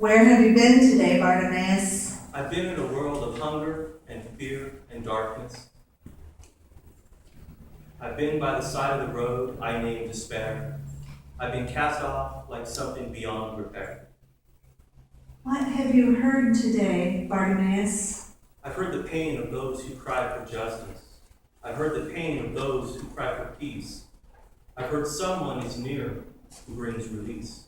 Where have you been today, Bartimaeus? I've been in a world of hunger and fear and darkness. I've been by the side of the road I name despair. I've been cast off like something beyond repair. What have you heard today, Bartimaeus? I've heard the pain of those who cry for justice. I've heard the pain of those who cry for peace. I've heard someone is near who brings release.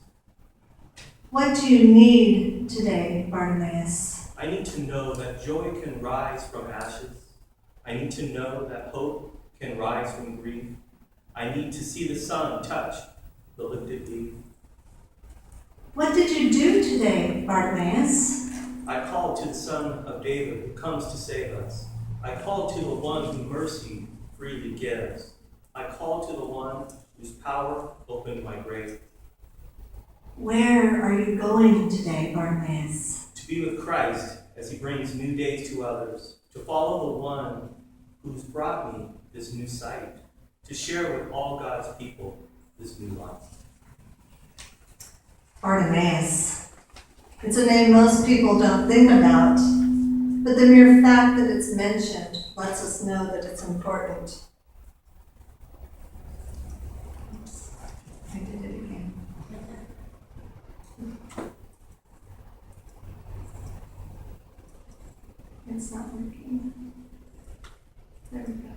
What do you need today, Bartimaeus? I need to know that joy can rise from ashes. I need to know that hope can rise from grief. I need to see the sun touch the lifted leaf. What did you do today, Bartimaeus? I called to the Son of David who comes to save us. I called to the one who mercy freely gives. I called to the one whose power opened my grave. Where are you going today, Bartimaeus? To be with Christ as he brings new days to others, to follow the one who's brought me this new sight, to share with all God's people this new life. Bartimaeus. It's a name most people don't think about, but the mere fact that it's mentioned lets us know that it's important. Oops, I did it again. It's not working. There we go.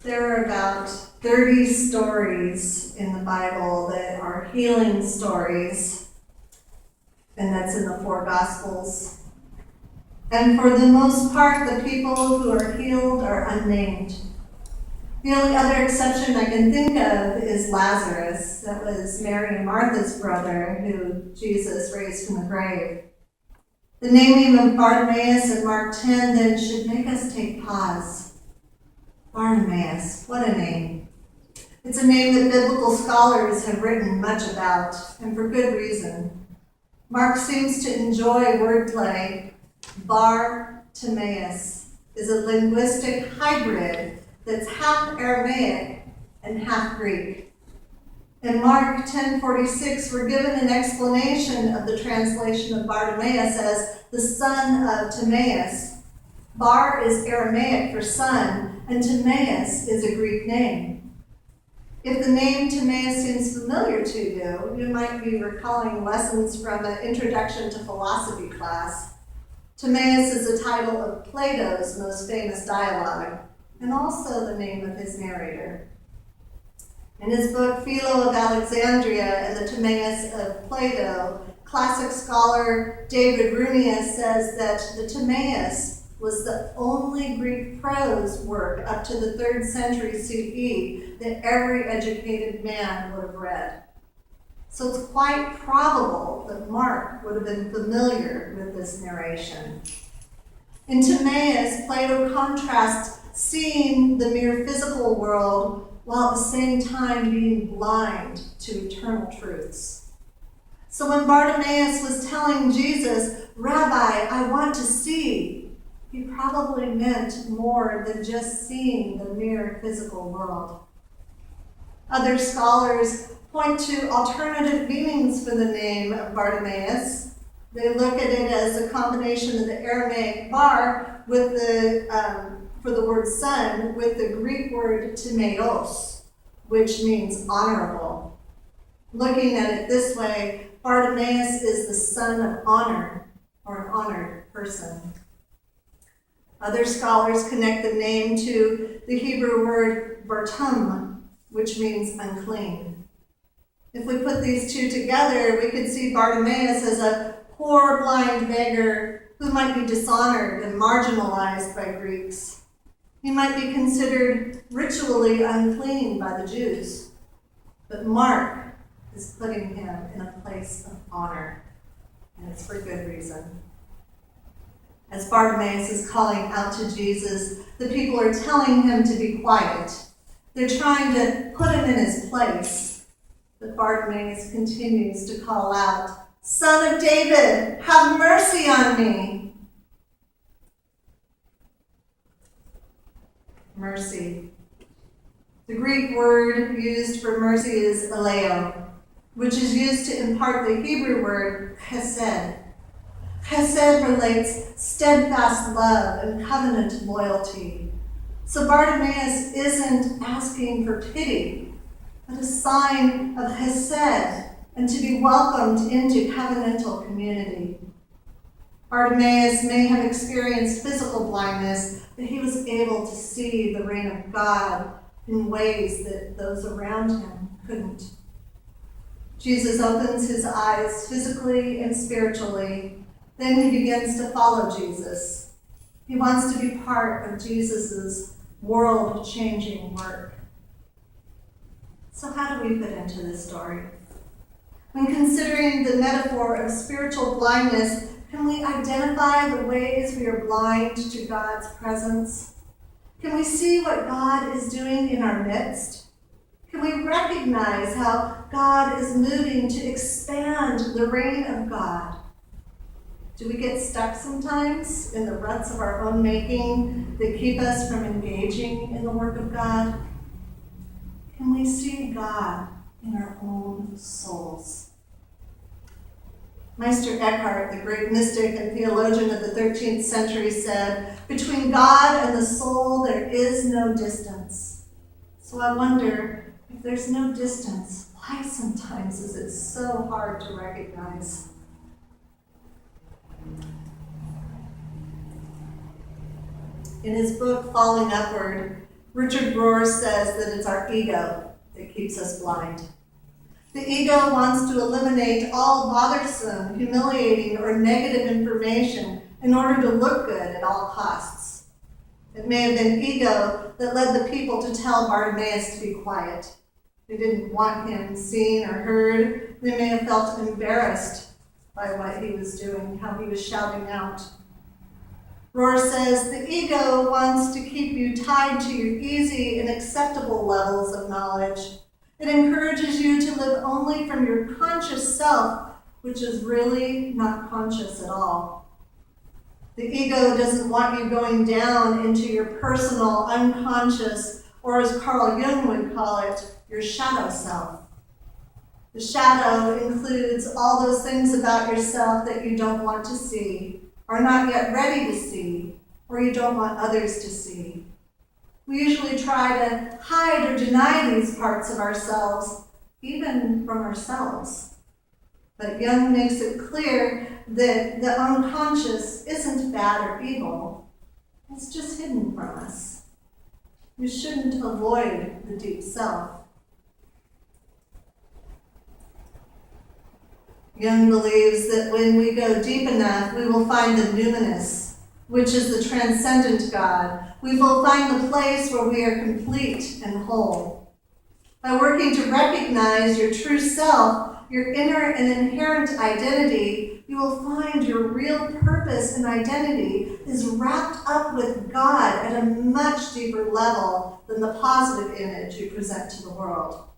There are about 30 stories in the Bible that are healing stories, and that's in the 4 Gospels. And for the most part, the people who are healed are unnamed. The only other exception I can think of is Lazarus. That was Mary and Martha's brother, who Jesus raised from the grave. The naming of Bartimaeus in Mark 10 then should make us take pause. Bartimaeus, what a name. It's a name that biblical scholars have written much about, and for good reason. Mark seems to enjoy wordplay. Bartimaeus is a linguistic hybrid that's half Aramaic and half Greek. In Mark 10:46, we're given an explanation of the translation of Bartimaeus as the son of Timaeus. Bar is Aramaic for son, and Timaeus is a Greek name. If the name Timaeus seems familiar to you, you might be recalling lessons from an introduction to philosophy class. Timaeus is the title of Plato's most famous dialogue, and also the name of his narrator. In his book, Philo of Alexandria and the Timaeus of Plato, classic scholar David Runius says that the Timaeus was the only Greek prose work up to the 3rd century CE that every educated man would have read. So it's quite probable that Mark would have been familiar with this narration. In Timaeus, Plato contrasts seeing the mere physical world while at the same time being blind to eternal truths. So when Bartimaeus was telling Jesus, "Rabbi, I want to see," he probably meant more than just seeing the mere physical world. Other scholars point to alternative meanings for the name of Bartimaeus. They look at it as a combination of the Aramaic bar with for the word son with the Greek word timaeos, which means honorable. Looking at it this way, Bartimaeus is the son of honor, or an honored person. Other scholars connect the name to the Hebrew word bartum, which means unclean. If we put these two together, we could see Bartimaeus as a poor blind beggar who might be dishonored and marginalized by Greeks. He might be considered ritually unclean by the Jews. But Mark is putting him in a place of honor, and it's for good reason. As Bartimaeus is calling out to Jesus, the people are telling him to be quiet. They're trying to put him in his place. But Bartimaeus continues to call out, "Son of David, have mercy on me." Mercy. The Greek word used for mercy is eleo. which is used to impart the Hebrew word chesed. Chesed relates steadfast love and covenant loyalty. So Bartimaeus isn't asking for pity, but a sign of chesed and to be welcomed into covenantal community. Bartimaeus may have experienced physical blindness, but he was able to see the reign of God in ways that those around him couldn't. Jesus opens his eyes physically and spiritually. Then he begins to follow Jesus. He wants to be part of Jesus' world-changing work. So how do we fit into this story? When considering the metaphor of spiritual blindness, can we identify the ways we are blind to God's presence? Can we see what God is doing in our midst? Can we recognize how God is moving to expand the reign of God? Do we get stuck sometimes in the ruts of our own making that keep us from engaging in the work of God? Can we see God in our own souls? Meister Eckhart, the great mystic and theologian of the 13th century, said, "Between God and the soul there is no distance." So I wonder, if there's no distance, why sometimes is it so hard to recognize? In his book, Falling Upward, Richard Rohr says that it's our ego that keeps us blind. The ego wants to eliminate all bothersome, humiliating, or negative information in order to look good at all costs. It may have been ego that led the people to tell Bartimaeus to be quiet. They didn't want him seen or heard. They may have felt embarrassed by what he was doing, how he was shouting out. Rohr says, the ego wants to keep you tied to your easy and acceptable levels of knowledge. It encourages you to live only from your conscious self, which is really not conscious at all. The ego doesn't want you going down into your personal, unconscious, or as Carl Jung would call it, your shadow self. The shadow includes all those things about yourself that you don't want to see, are not yet ready to see, or you don't want others to see. We usually try to hide or deny these parts of ourselves, even from ourselves. But Jung makes it clear that the unconscious isn't bad or evil. It's just hidden from us. We shouldn't avoid the deep self. Jung believes that when we go deep enough, we will find the numinous, which is the transcendent God. We will find the place where we are complete and whole. By working to recognize your true self, your inner and inherent identity, you will find your real purpose and identity is wrapped up with God at a much deeper level than the positive image you present to the world.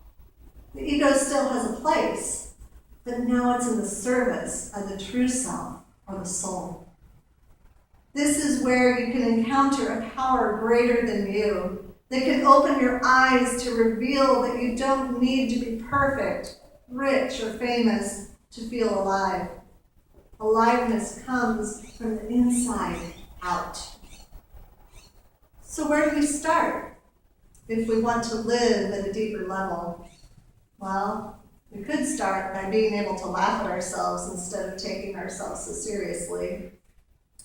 The ego still has a place, but now it's in the service of the true self, or the soul. This is where you can encounter a power greater than you that can open your eyes to reveal that you don't need to be perfect, rich, or famous to feel alive. Aliveness comes from the inside out. So where do we start if we want to live at a deeper level? Well, we could start by being able to laugh at ourselves instead of taking ourselves so seriously.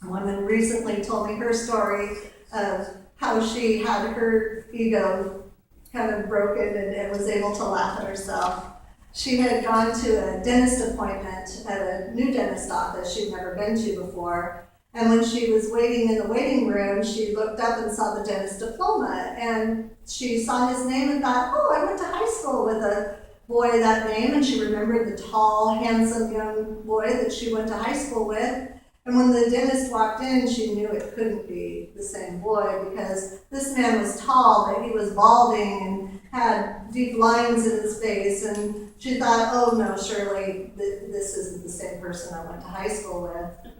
A woman recently told me her story of how she had her ego kind of broken and was able to laugh at herself. She had gone to a dentist appointment at a new dentist office she'd never been to before. And when she was waiting in the waiting room, she looked up and saw the dentist diploma. And she saw his name and thought, oh, I went to high school with a boy that name. And she remembered the tall, handsome young boy that she went to high school with. And when the dentist walked in, she knew it couldn't be the same boy because this man was tall, but he was balding and had deep lines in his face. And she thought, oh no, surely this isn't the same person I went to high school with.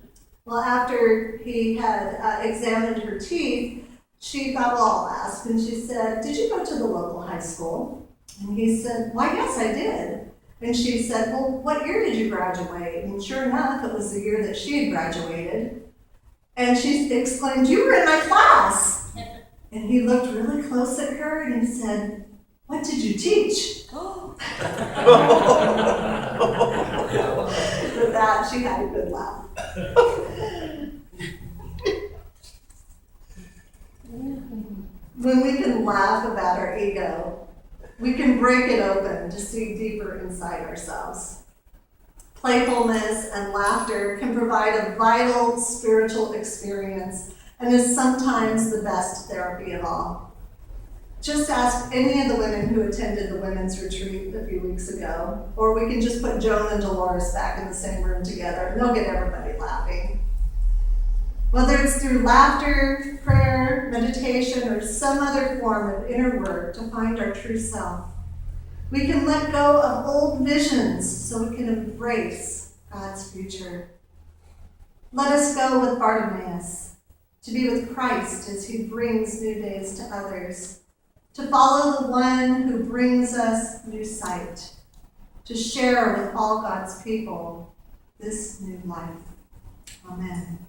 Well, after he had examined her teeth, she thought, well, I'll ask. And she said, did you go to the local high school? And he said, why, yes, I did. And she said, well, what year did you graduate? And sure enough, it was the year that she had graduated. And she exclaimed, you were in my class. And he looked really close at her and he said, what did you teach? With that, she had a good laugh. When we can laugh about our ego, we can break it open to see deeper inside ourselves. Playfulness and laughter can provide a vital spiritual experience and is sometimes the best therapy of all. Just ask any of the women who attended the women's retreat a few weeks ago, or we can just put Joan and Dolores back in the same room together and they'll get everybody laughing. Whether it's through laughter, prayer, meditation, or some other form of inner work to find our true self, we can let go of old visions so we can embrace God's future. Let us go with Bartimaeus, to be with Christ as he brings new days to others, to follow the one who brings us new sight, to share with all God's people this new life. Amen.